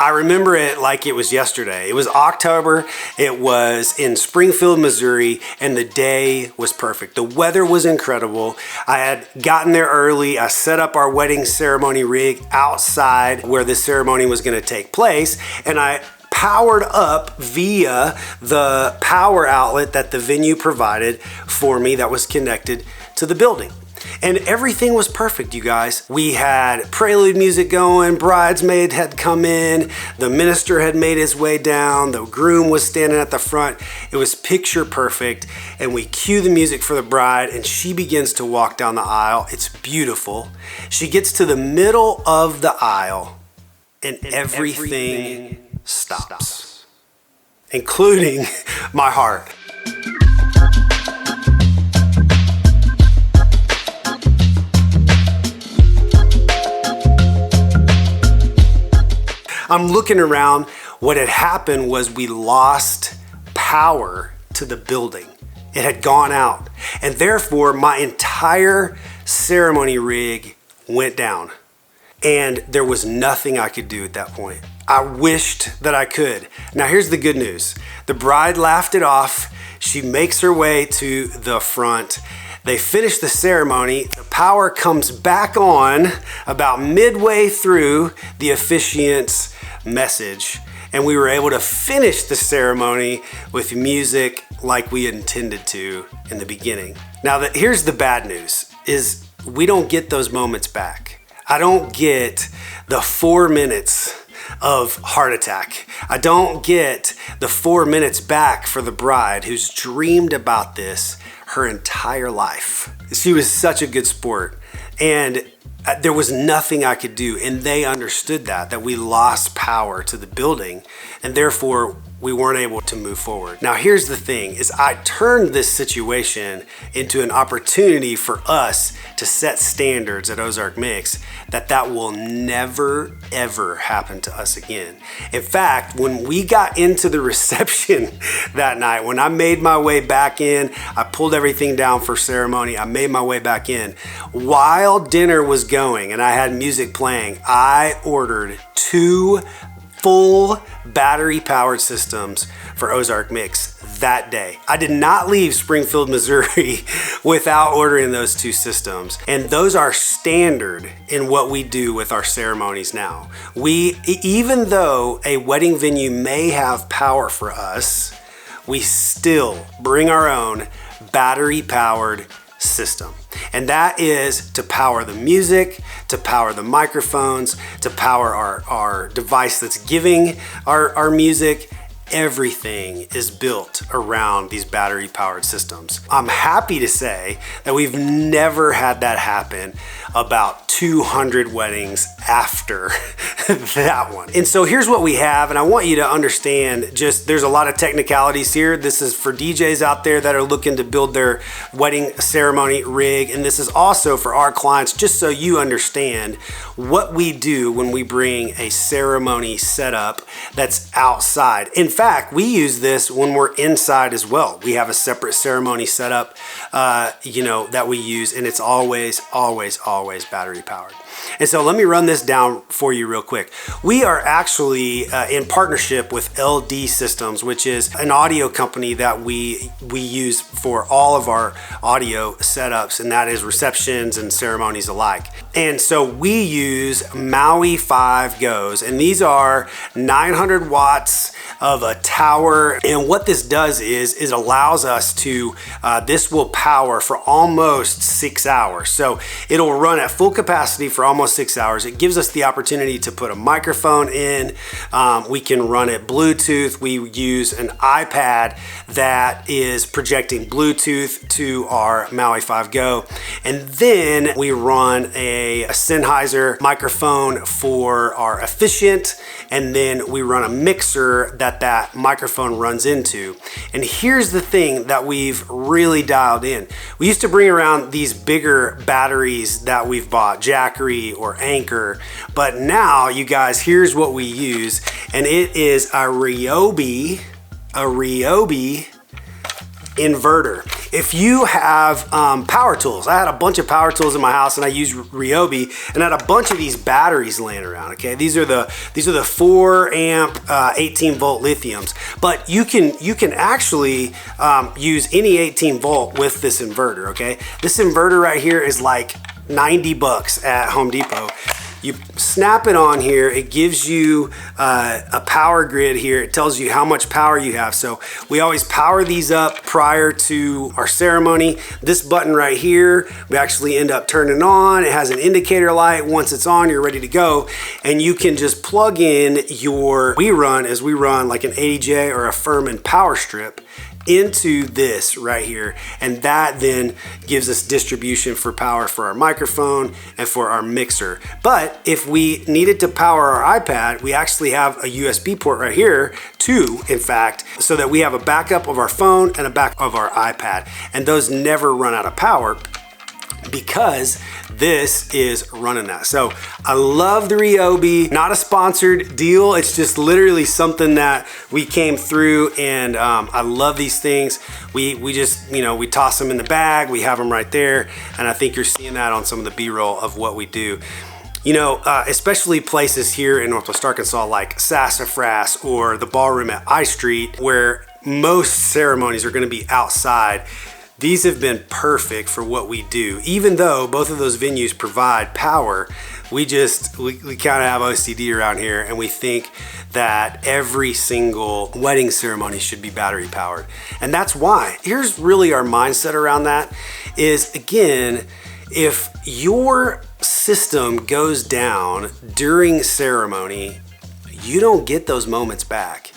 I remember it like it was yesterday. It was October, it was in Springfield, Missouri, and the day was perfect. The weather was incredible. I had gotten there early. I set up our wedding ceremony rig outside where the ceremony was going to take place, and I powered up via the power outlet that the venue provided for me that was connected to the building. And everything was perfect, you guys. We had prelude music going, bridesmaid had come in, the minister had made his way down, the groom was standing at the front. It was picture perfect. And we cue the music for the bride and she begins to walk down the aisle. It's beautiful. She gets to the middle of the aisle and everything stops, including my heart. I'm looking around. What had happened was we lost power to the building. It had gone out. And therefore, my entire ceremony rig went down. And there was nothing I could do at that point. I wished that I could. Now, here's the good news. The bride laughed it off. She makes her way to the front. They finish the ceremony. The power comes back on about midway through the officiant's message, and we were able to finish the ceremony with music like we intended to in the beginning. Now, here's the bad news, is we don't get those moments back. I don't get the 4 minutes of heart attack. I don't get the 4 minutes back for the bride who's dreamed about this her entire life. She was such a good sport, and there was nothing I could do, and they understood that we lost power to the building, and therefore we weren't able to move forward. Now, here's the thing, is I turned this situation into an opportunity for us to set standards at Ozark Mix that will never, ever happen to us again. In fact, when we got into the reception that night, when I made my way back in, I pulled everything down for ceremony, I made my way back in. While dinner was going and I had music playing, I ordered 2 full battery powered systems for Ozark Mix that day. I did not leave Springfield, Missouri without ordering those 2 systems. And those are standard in what we do with our ceremonies now. Even though a wedding venue may have power for us, we still bring our own battery powered system. And that is to power the music, to power the microphones, to power our device that's giving our music. Everything is built around these battery powered systems. I'm happy to say that we've never had that happen about 200 weddings after that one. And so here's what we have, and I want you to understand, just there's a lot of technicalities here. This is for DJs out there that are looking to build their wedding ceremony rig, and this is also for our clients, just so you understand what we do when we bring a ceremony setup that's outside. In fact, we use this when we're inside as well. We have a separate ceremony setup, that we use, and it's always battery powered. And so let me run this down for you real quick. We are actually in partnership with LD Systems, which is an audio company that we use for all of our audio setups, and that is receptions and ceremonies alike. And so we use Maui 5 Goes, and these are 900 watts of a tower. And what this does is it allows us to, this will power for almost 6 hours. So it'll run at full capacity for almost 6 hours. It gives us the opportunity to put a microphone in. We can run it Bluetooth. We use an iPad that is projecting Bluetooth to our Maui 5 Go. And then we run a Sennheiser microphone for our officiant. And then we run a mixer that microphone runs into. And here's the thing that we've really dialed in. We used to bring around these bigger batteries that we've bought, Jackery or Anchor, but now, you guys, here's what we use, and it is a Ryobi inverter. if you have power tools, I had a bunch of power tools in my house and I used Ryobi, and I had a bunch of these batteries laying around, okay? These are the 4 amp 18 volt lithiums, but you can actually use any 18 volt with this inverter, okay? This inverter right here is like 90 bucks at Home Depot. You snap it on here, it gives you a power grid here. It tells you how much power you have. So we always power these up prior to our ceremony. This button right here, we actually end up turning on. It has an indicator light. Once it's on, you're ready to go. And you can just plug in we run like an 80J or a Furman power strip into this right here, and that then gives us distribution for power for our microphone and for our mixer. But if we needed to power our iPad, we actually have a USB port right here too, in fact, so that we have a backup of our phone and a backup of our iPad, and those never run out of power because this is running that. So I love the Ryobi. Not a sponsored deal. It's just literally something that we came through, and I love these things. We just, we toss them in the bag. We have them right there. And I think you're seeing that on some of the B-roll of what we do. Especially places here in Northwest Arkansas like Sassafras or the ballroom at I Street, where most ceremonies are going to be outside. These have been perfect for what we do. Even though both of those venues provide power, we kind of have OCD around here, and we think that every single wedding ceremony should be battery powered. And that's why. Here's really our mindset around that is, again, if your system goes down during ceremony, you don't get those moments back.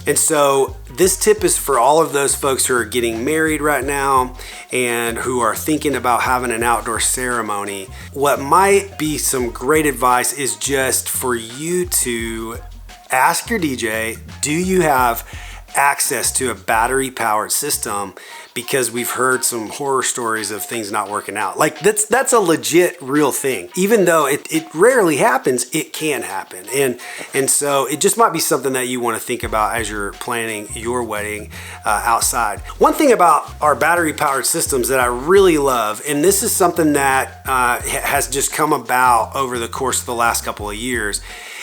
And so this tip is for all of those folks who are getting married right now and who are thinking about having an outdoor ceremony. What might be some great advice is just for you to ask your DJ, do you have access to a battery powered system? Because we've heard some horror stories of things not working out. Like that's a legit real thing. Even though it rarely happens, it can happen. And so it just might be something that you want to think about as you're planning your wedding outside. One thing about our battery powered systems that I really love, and this is something that has just come about over the course of the last couple of years,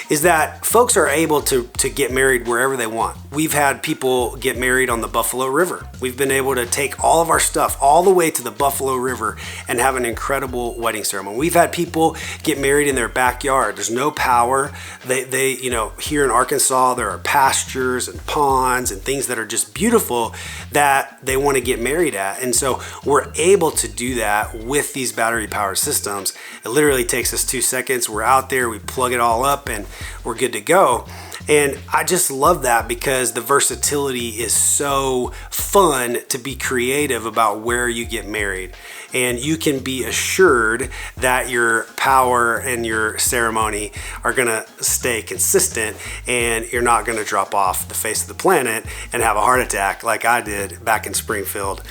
is that folks are able to get married wherever they want. We've had people get married on the Buffalo River. We've been able to take all of our stuff all the way to the Buffalo River and have an incredible wedding ceremony. We've had people get married in their backyard. There's no power. They here in Arkansas, there are pastures and ponds and things that are just beautiful that they want to get married at. And so we're able to do that with these battery powered systems. It literally takes us 2 seconds. We're out there, we plug it all up, and we're good to go. And I just love that because the versatility is so fun to be creative about where you get married. And you can be assured that your power and your ceremony are gonna stay consistent, and you're not gonna drop off the face of the planet and have a heart attack like I did back in Springfield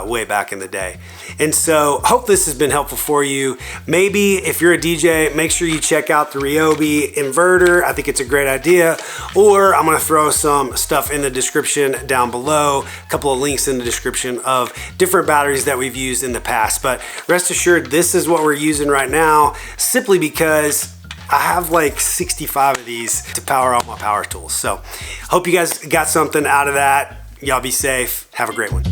way back in the day. And so hope this has been helpful for you. Maybe if you're a DJ, make sure you check out the Ryobi inverter. I think it's a great idea. Or I'm gonna throw some stuff in the description down below, a couple of links in the description of different batteries that we've used in the past. But rest assured, this is what we're using right now, simply because I have like 65 of these to power all my power tools. So hope you guys got something out of that. Y'all be safe. Have a great one.